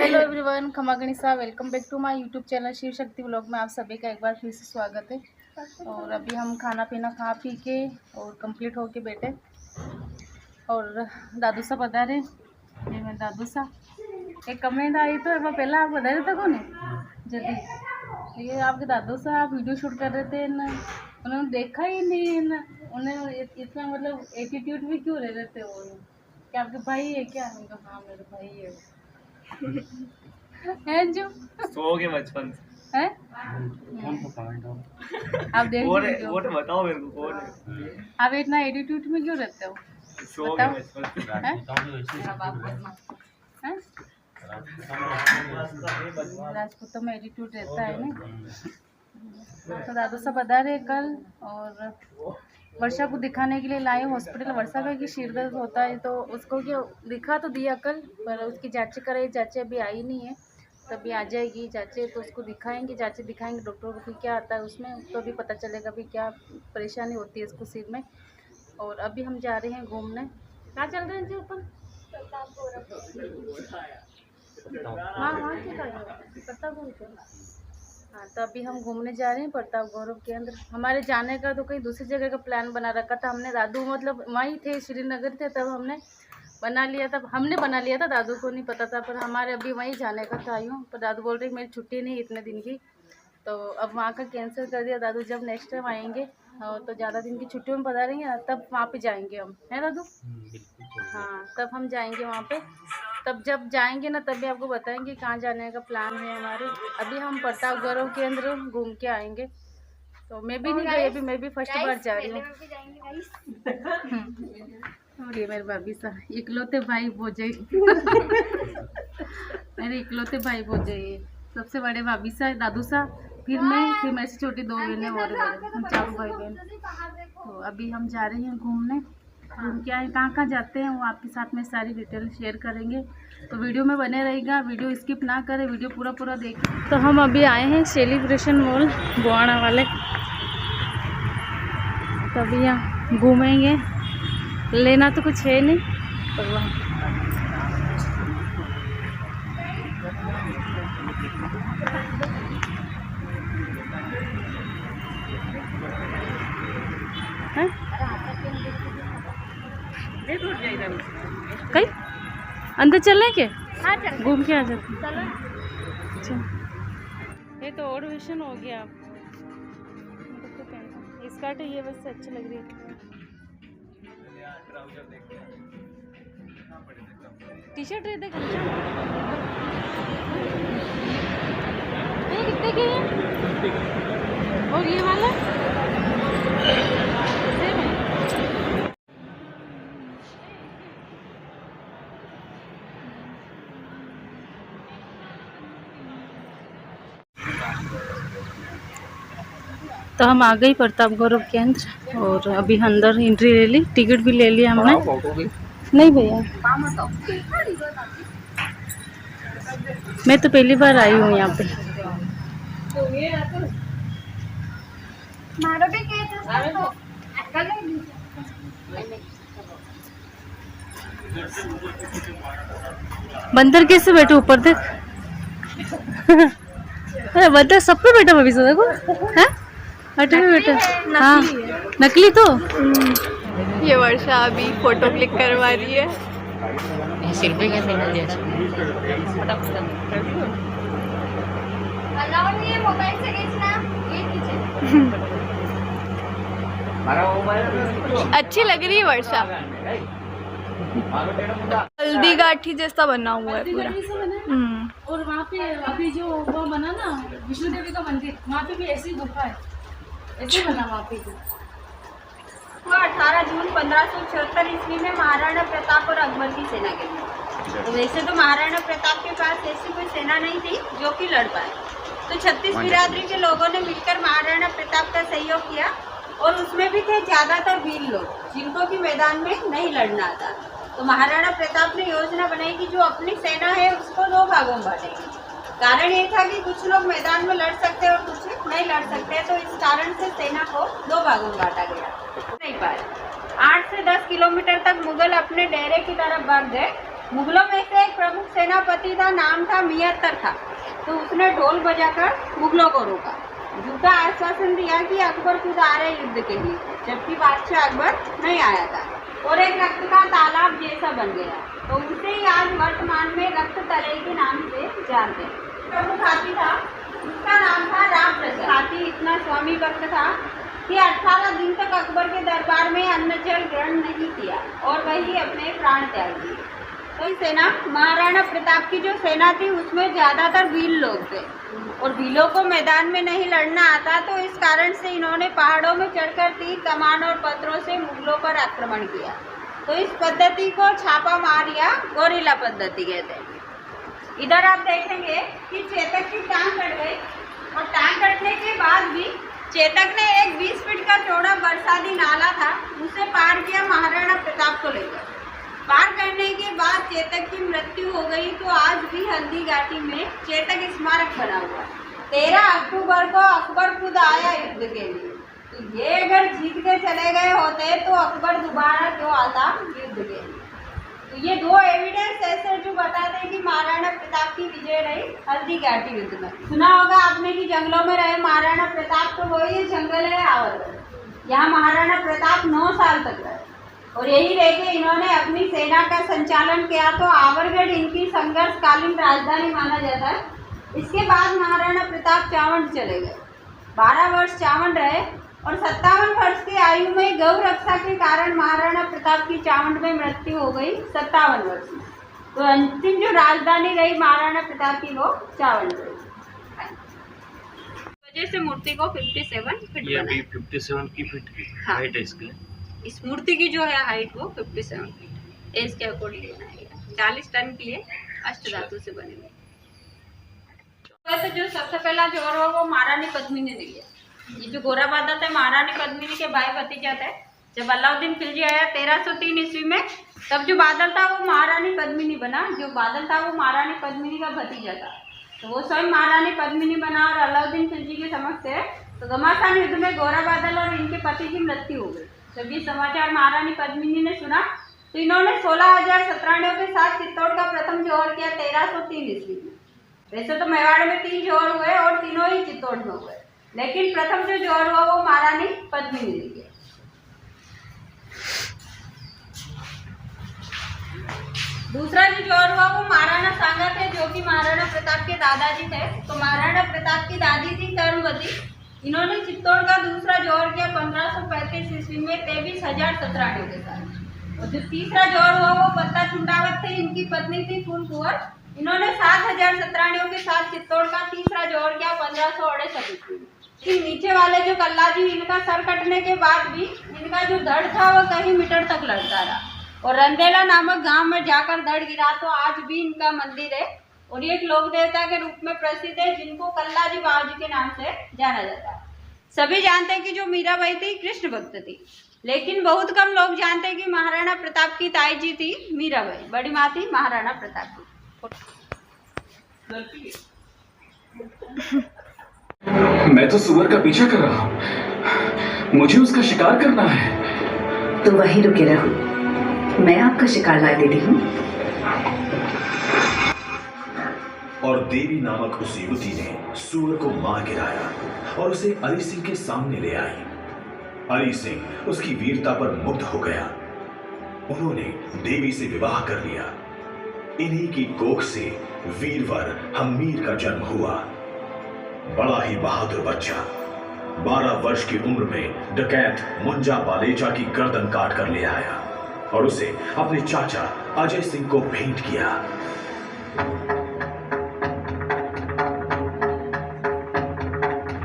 Hello everyone, खमा गणिसा, welcome back to my YouTube channel Shiv Shakti vlog में आप सभी का एक बार फिर से स्वागत है। और अभी हम खाना पीना खा पी के और कंप्लीट हो के बैठे और दादू सा बता रहे, ये मैं दादू सा एक कमेंट आई तो मैं पहला आप बता रहे थे कौन जल्दी ये आपके दादू सा आप वीडियो शूट कर रहे थे ना, उन्होंने देखा ही नहीं ना, उन्हें इतना मतलब एटीट्यूड भी क्यों रह रहे थे वो, क्या आपके भाई है क्या? हाँ मेरे भाई है है जो सो गए बचपन है। आप देख वो तो बताओ मेरे को कौन है? आप इतना एटीट्यूड में क्यों रहते हो? सो गए बचपन राजपूतों में एटीट्यूड रहता है ना। तो दादू साहब बता रहे कल, और वर्षा को दिखाने के लिए लाए हॉस्पिटल। वर्षा का कि सिर दर्द होता है तो उसको क्या दिखा तो दिया कल, पर उसकी जांच कराई, जांचें अभी आई नहीं है, तभी आ जाएगी जांचें तो उसको दिखाएंगे, जांचें दिखाएंगे डॉक्टर को, फिर क्या आता है उसमें तो भी पता चलेगा भी क्या परेशानी होती है इसको सिर में। और अभी हम जा रहे हैं घूमने। कहाँ चल रहे हैं जी? ऊपर हाँ, तो अभी हम घूमने जा रहे हैं प्रताप गौरव केंद्र। हमारे जाने का तो कहीं दूसरी जगह का प्लान बना रखा था हमने, दादू मतलब वहीं थे, श्रीनगर थे, तब हमने बना लिया था, दादू को नहीं पता था, पर हमारे अभी वहीं जाने का था यूँ, पर दादू बोल रहे मेरी छुट्टी नहीं इतने दिन की, तो अब वहाँ का कैंसिल कर दिया दादू। जब नेक्स्ट टाइम आएंगे तो ज़्यादा दिन की छुट्टियों में बता रहेंगे ना, तब वहाँ पे जाएंगे हम, है दादू? हाँ, तब हम जाएंगे वहाँ पे, तब जब जाएंगे ना तभी आपको बताएंगे कहाँ जाने का प्लान है हमारे। अभी हम प्रताप गौरव केंद्र घूम के आएंगे, तो मैं भी नहीं गई अभी, मैं भी फर्स्ट बार जा रही हूँ। और ये मेरे भाभी सा इकलौते भाई भोजाई मेरे इकलौते भाई भोजाई, सबसे बड़े भाभी सा दादू सा, फिर मेरे से छोटी दो बहनें और हम चारों भाई बहन। तो अभी हम जा रहे हैं घूमने, घूम के आए, कहाँ जाते हैं वो आपके साथ में सारी डिटेल शेयर करेंगे, तो वीडियो में बने रहेगा, वीडियो स्किप ना करें, वीडियो पूरा देखें। तो हम अभी आए हैं सेलिब्रेशन मॉल बुआना वाले, तो अभी यहाँ घूमेंगे, लेना तो कुछ है नहीं पर वहाँ कहीं अंदर चल रहे क्या? हाँ, घूम के आ जाते। अच्छा, ये तो और वेशन हो गया। आप स्कर्ट है ये, बस अच्छी लग रही है। टी शर्ट है देख, कितने के हैं? और ये वाला तो हम आ गए प्रताप गौरव केंद्र, और अभी अंदर एंट्री ले ली, टिकट भी ले लिया हमने। नहीं भैया, मैं तो पहली बार आई हूँ यहाँ पे। बंदर कैसे बैठे ऊपर देख अरे बंदर सब पे बैठा भविष्य देखो, है हटे में बैठा। हाँ, नकली तो ये वर्षा अभी फोटो क्लिक करवा रही है। सेल्फी कैसे अच्छी लग रही है वर्षा, हल्दी गाठी जैसा बना हुआ है पूरा। और वहाँ पे अभी जो वो बना ना विष्णु देवी का मंदिर, वहाँ पे भी ऐसी गुफा है, ऐसे बना वहाँ पे। 18 जून 1576 ईस्वी में महाराणा प्रताप और अकबर की सेना गई। तो वैसे तो महाराणा प्रताप के पास ऐसी कोई सेना नहीं थी जो कि लड़ पाए, तो 36 बिरादरी के लोगों ने मिलकर महाराणा प्रताप का सहयोग किया, और उसमें भी थे ज्यादातर वीर लोग जिनको कि मैदान में नहीं लड़ना आता। तो महाराणा प्रताप ने योजना बनाई कि जो अपनी सेना है उसको 2 भागों में बांटेंगे। कारण ये था कि कुछ लोग मैदान में लड़ सकते और कुछ नहीं लड़ सकते, तो इस कारण से सेना को 2 भागों में बांटा गया। नहीं पाए 8 से 10 किलोमीटर तक मुगल अपने डेरे की तरफ भाग गए, मुगलों में से एक प्रमुख सेनापति था, नाम था मियत्तर था। तो उसने ढोल बजाकर मुगलों को रोका, झूठा आश्वासन दिया कि अकबर खुद आ रहे युद्ध के लिए, जबकि बादशाह अकबर नहीं आया था और एक रक्त का तालाब जैसा बन गया। तो उसे ही आज वर्तमान में रक्त तलई के नाम से जानते हैं। प्रमुख हाथी था, उसका नाम था राम प्रसाद। हाथी इतना स्वामी भक्त था कि 18 दिन तक अकबर के दरबार में अन्न जल ग्रहण नहीं किया और वही अपने प्राण त्याग दिए। तो सेना महाराणा प्रताप की जो सेना थी उसमें ज़्यादातर भील लोग थे और भीलों को मैदान में नहीं लड़ना आता, तो इस कारण से इन्होंने पहाड़ों में चढ़कर तीर कमान और पत्थरों से मुगलों पर आक्रमण किया। तो इस पद्धति को छापा मार या गोरिल्ला पद्धति कहते हैं। इधर आप देखेंगे कि चेतक की टांग कट गई और टांग कटने के बाद भी चेतक ने एक 20 फीट का चौड़ा बरसाती नाला था, उसे पार किया महाराणा प्रताप को लेकर। पार करने के बाद चेतक की मृत्यु हो गई। तो आज भी हल्दी घाटी में चेतक स्मारक बना हुआ। 13 अक्टूबर को अकबर खुद आया युद्ध के लिए। तो ये अगर जीत के चले गए होते तो अकबर दोबारा क्यों आता युद्ध के लिए। तो ये दो एविडेंस ऐसे जो बताते हैं कि महाराणा प्रताप की विजय रही हल्दी घाटी युद्ध में। सुना होगा आपने कि जंगलों में रहे महाराणा प्रताप, तो वो ये जंगल है आवरगढ़। यहाँ महाराणा प्रताप 9 साल तक रहे और यही रह के इन्होंने अपनी सेना का संचालन किया। तो आवरगढ़ इनकी संघर्षकालीन राजधानी माना जाता है। इसके बाद महाराणा प्रताप चावंड चले गए, 12 वर्ष चावंड रहे और 57 वर्ष की आयु में गौ रक्षा के कारण महाराणा प्रताप की चावंड में मृत्यु हो गई 57 वर्ष में। तो अंतिम जो राजधानी रही महाराणा प्रताप की वो चावंड रही। वजह से मूर्ति को 57 फीट ये अभी 57 की फीट की हाइट है इसकी। इस मूर्ति की जो है हाइट वो 57 फीट एज के अकॉर्डिंग बनाया। 40 टन की है, अष्ट धातु से बने हुए। वैसे जो सबसे पहला जोर हो वो महारानी पद्मिनी ने लिया। ये जो गोरा बादल थे महारानी पद्मिनी के भाई भतीजा थे। जब अलाउद्दीन खिलजी आया 1303 ईस्वी में, तब जो बादल था वो महारानी पद्मिनी बना। जो बादल था वो महारानी पद्मिनी का भतीजा था, तो वो स्वयं महारानी पद्मिनी बना और अलाउद्दीन खिलजी के समक्ष है। तो घमासान युद्ध में गोरा बादल और इनके पति की मृत्यु हो गई। जब ये समाचार महारानी पद्मिनी ने सुना तो इन्होंने 16,000 सतराणियों के साथ चित्तौड़ का प्रथम जोहर किया 1303 ईस्वी में। वैसे तो मेवाड़ में 3 जोहर हुए और तीनों ही चित्तौड़ में हुए, लेकिन प्रथम जो जोहर हुआ वो महारानी पद्मिनी ने किया। दूसरा जो जोहर हुआ वो महाराणा सांगा थे, जो कि महाराणा प्रताप के दादाजी थे। तो महाराणा प्रताप की दादी थी कर्मवती। इन्होंने चित्तौड़ का दूसरा जोहर किया 1535 ईस्वी में 23,000 सतराणियों के साथ। और जो तीसरा जोहर हुआ वो पत्ता चुंडावत थे, इनकी पत्नी थी फूल कुंवर। इन्होंने 7,000 सतराणियों के साथ चित्तौड़ का तीसरा जोहर किया 1568 ईस्वी में। कि नीचे वाले जो कल्लाजी, इनका सर कटने के बाद भी इनका जो धड़ था वो कई मीटर तक लड़ता रहा और रंदेला नामक गांव में जाकर धड़ गिरा। तो आज भी इनका मंदिर है और ये एक लोक देवता के रूप में प्रसिद्ध है, जिनको कल्लाजी बाबा जी के नाम से जाना जाता है। सभी जानते हैं कि जो मीराबाई थी कृष्ण भक्त थी, लेकिन बहुत कम लोग जानते हैं कि महाराणा प्रताप की ताई जी थी मीराबाई, बड़ी माँ थी महाराणा प्रताप की। मैं तो सुअर का पीछा कर रहा हूँ, मुझे उसका शिकार करना है। तो वहीं रुके रहो, मैं आपका शिकार ला देती हूँ। और देवी नामक उस युवती ने सुअर को मार गिराया और उसे अली सिंह के सामने ले आई। अली सिंह उसकी वीरता पर मुग्ध हो गया। उन्होंने देवी से विवाह कर लिया। इन्हीं की कोख से वीरवर हम्मीर का जन्म हुआ। बड़ा ही बहादुर बच्चा 12 वर्ष की उम्र में डकैत मुंजा बालेचा की गर्दन काट कर ले आया और उसे अपने चाचा अजय सिंह को भेंट किया।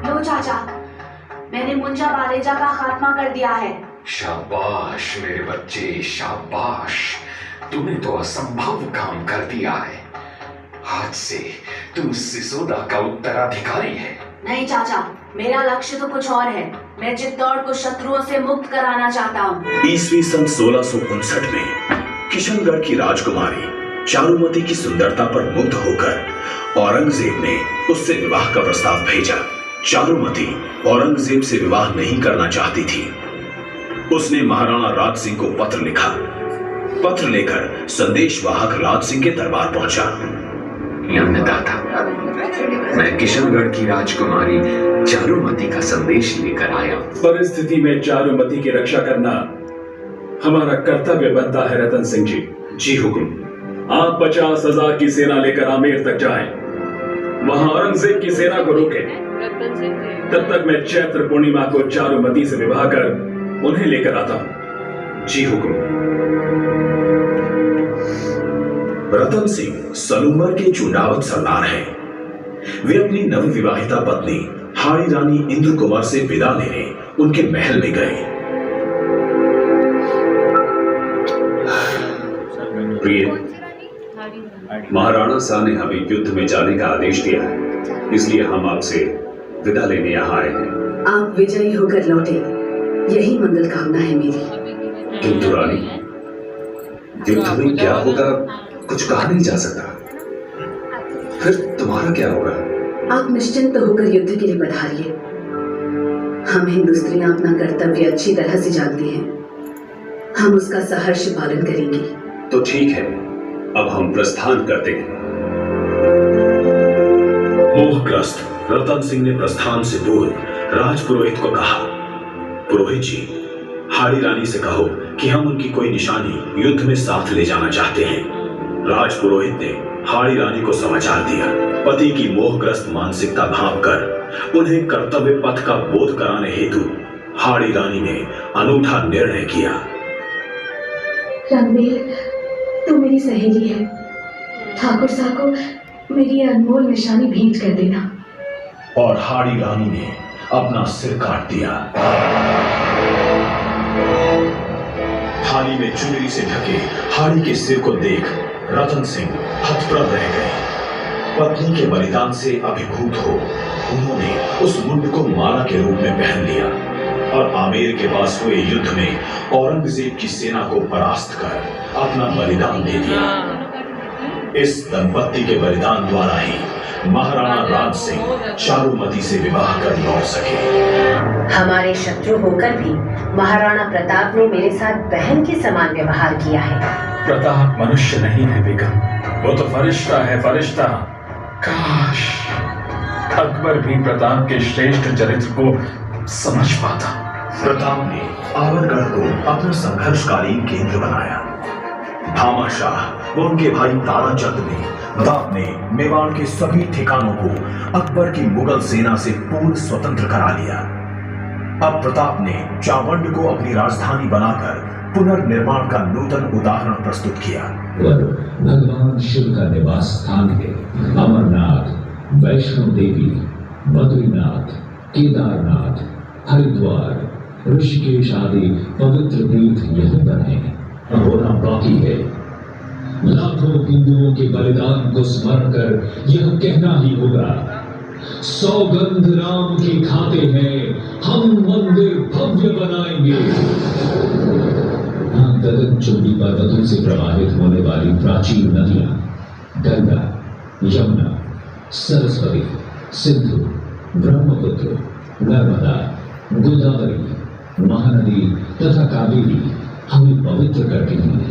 लो चाचा, मैंने मुंजा बालेजा का खात्मा कर दिया है। शाबाश मेरे बच्चे, शाबाश। तूने तो असंभव काम कर दिया है। आज से तू सिसोदा का उत्तराधिकारी है। नहीं चाचा, मेरा लक्ष्य तो कुछ और है। मैं चित्तौड़ को शत्रुओं से मुक्त कराना चाहता हूँ। ईस्वी सन 1659 में किशनगढ़ की राजकुमारी चारुमती की सुंदरता पर मुग्ध होकर औरंगजेब ने उससे विवाह का प्रस्ताव भेजा। चारुमती औरंगजेब से विवाह नहीं करना चाहती थी। उसने महाराणा राज सिंह को पत्र लिखा पत्र लेकर संदेशवाहक राज सिंह के दरबार पहुंचा। अन्नदाता, मैं किशनगढ़ की राजकुमारी चारुमती का संदेश लेकर आया। परिस्थिति में चारुमती की रक्षा करना हमारा कर्तव्य बनता है रतन सिंह जी। जी हुक्म। आप 50,000 की सेना लेकर आमेर तक जाएं, वहां औरंगजेब की सेना को रोकें। तब तक मैं चैत्र पूर्णिमा को चारुमती से विवाह कर उन्हें लेकर आता हूं। जी हुक्म। रतन सिंह सलूमर के चुनावत सरदार हैं। वे अपनी नवविवाहिता पत्नी हाड़ी रानी इंद्र कुमार से विदा लेने उनके महल में गए। प्रिय, महाराणा शाह ने हमें युद्ध में जाने का आदेश दिया है, इसलिए हम आपसे विदा लेने यहाँ आए हैं। आप विजयी होकर लौटे, यही मंगल कामना है मेरी। किंतु रानी, युद्ध में क्या होगा कुछ कहा नहीं जा सकता। फिर तुम्हारा क्या होगा? आप निश्चिंत होकर युद्ध के लिए पधारिए। हम हिंदू स्त्रियां अपना कर्तव्य अच्छी तरह से जानती हैं। हम उसका सहर्ष पालन करेंगे। तो ठीक है, अब हम प्रस्थान करते हैं। मोहग्रस्त रतन सिंह ने प्रस्थान से पूर्व राजपुरोहित को कहा, पुरोहित जी, हाड़ी रानी से कहो कि हम उनकी कोई निशानी युद्ध में साथ ले जाना चाहते हैं। राजपुरोहित ने हाड़ी रानी को समाचार दिया। पति की मोहग्रस्त मानसिकता भांपकर उन्हें कर्तव्य पथ का बोध कराने हेतु हाड़ी रानी ने अनूठा निर्णय किया। रणबीर, तू मेरी सहेली है। ठाकुर साहब को मेरी ये अनमोल निशानी भेंट कर देना। और हाड़ी रानी ने अपना सिर काट दिया। थाली में चुनरी से ढके हाड़ी के सिर को देख रतन सिंह हतप्रभ रह गए। पत्नी के बलिदान से अभिभूत हो उन्होंने उस मुंड को माला के रूप में पहन लिया और आमेर के पास हुए युद्ध में औरंगजेब की सेना को परास्त कर अपना बलिदान दे दिया। इस दंपत्ति के बलिदान द्वारा ही महाराणा राज सिंह चारुमती से विवाह कर लौट सके। हमारे शत्रु होकर भी महाराणा प्रताप ने मेरे साथ बहन के समान व्यवहार किया है। प्रताप मनुष्य नहीं है बेगम, वो तो फरिश्ता है, फरिश्ता। काश अकबर भी प्रताप के श्रेष्ठ चरित्र को समझ पाता। प्रताप ने आवरगढ़ को अपना संघर्षकालीन केंद्र बनाया। भामाशाह व उनके भाई ताराचंद ने प्रताप ने मेवाड़ के सभी ठिकानों को अकबर की मुगल सेना से पूर्ण स्वतंत्र करा लिया। अब प्रताप ने चावंड को अपनी राजधानी बनाकर पुनर्निर्माण का नूतन उदाहरण प्रस्तुत किया। भगवान शिव का निवास स्थान है अमरनाथ, वैष्णो देवी, बद्रीनाथ, केदारनाथ, हरिद्वार, ऋषिकेश आदि पवित्र तीर्थ यहीं पर हैं। होना बाकी है। लाखों हिंदुओं के बलिदान को स्मरण कर यह कहना ही होगा, सौगंध राम के खाते हैं, हम मंदिर भव्य बनाएंगे। गगनचुंबी पर्वतों से प्रवाहित होने वाली प्राचीन नदियां गंगा, यमुना, सरस्वती, सिंधु, ब्रह्मपुत्र, नर्मदा, गोदावरी, महानदी तथा कावेरी हमें पवित्र करती हैं।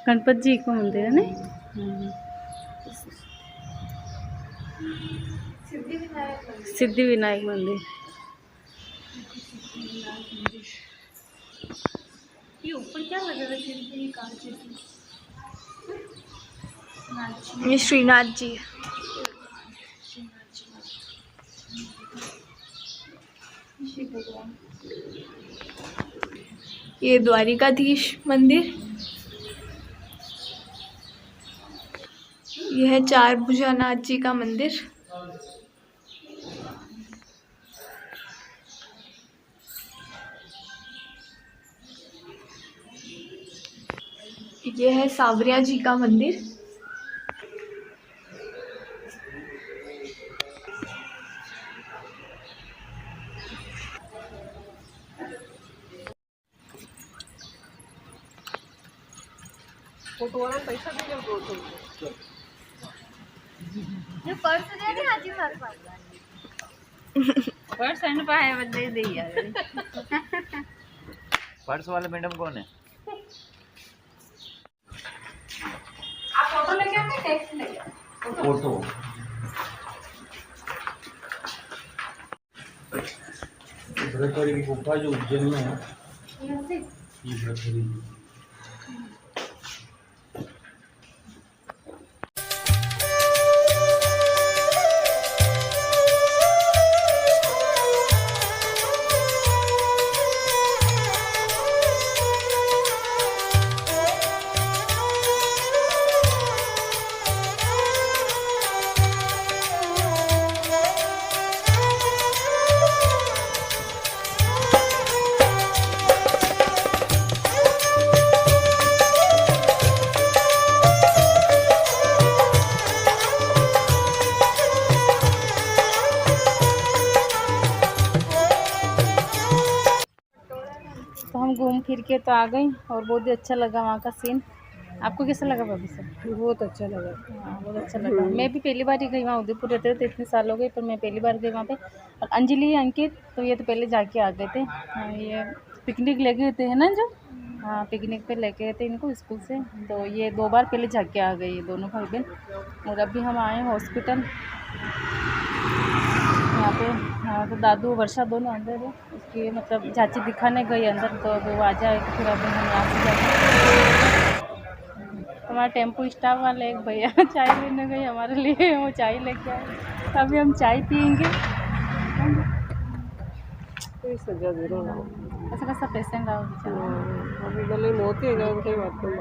गणपति जी को मंदिर है ना, सिद्धि विनायक मंदिर। ये ऊपर क्या लगा है? ये श्रीनाथ जी। ये द्वारिकाधीश मंदिर। यह है चार भुजानाथ जी का मंदिर। यह है सावरिया जी का मंदिर। जो पर्स दे दी आज मारे पास पर्स एंड पाए बदले दे यार पर्स वाले मैडम कौन है? आप फोटो लेके आते टेक्स्ट लेके फोटो ब्रह्मचारी की गुफा जो उज्जैन में है, ये ब्रह्मचारी तो हम घूम फिर के तो आ गए और बहुत ही अच्छा लगा वहाँ का सीन। आपको कैसा लगा भाभी सर? बहुत अच्छा लगा। हाँ बहुत अच्छा लगा। मैं भी पहली बार ही गई वहाँ, उदयपुर रहते थे इतने साल हो गए, पर मैं पहली बार गई वहाँ पे। और अंजलि अंकित तो ये तो पहले जाके आ गए थे। हाँ, ये पिकनिक ले गए थे है ना जो, हाँ पिकनिक पे लेके गए थे इनको स्कूल से, तो ये 2 बार पहले जाके आ गए ये दोनों भाई बहन। और अभी हम आए हॉस्पिटल यहाँ पे। हाँ तो दादू वर्षा दोनों अंदर है, उसकी मतलब चाची दिखाने गई अंदर, तो अब वो आ जाए तो फिर अभी हम यहाँ से जाते। हमारा टेम्पो स्टाफ वाले एक भैया चाय लेने गए हमारे लिए, वो चाय लेके आए, अभी हम चाय पियेंगे। सजा जरूर ऐसा कैसा पेशेंट आओ अभी गले मोती है क्या उनके बात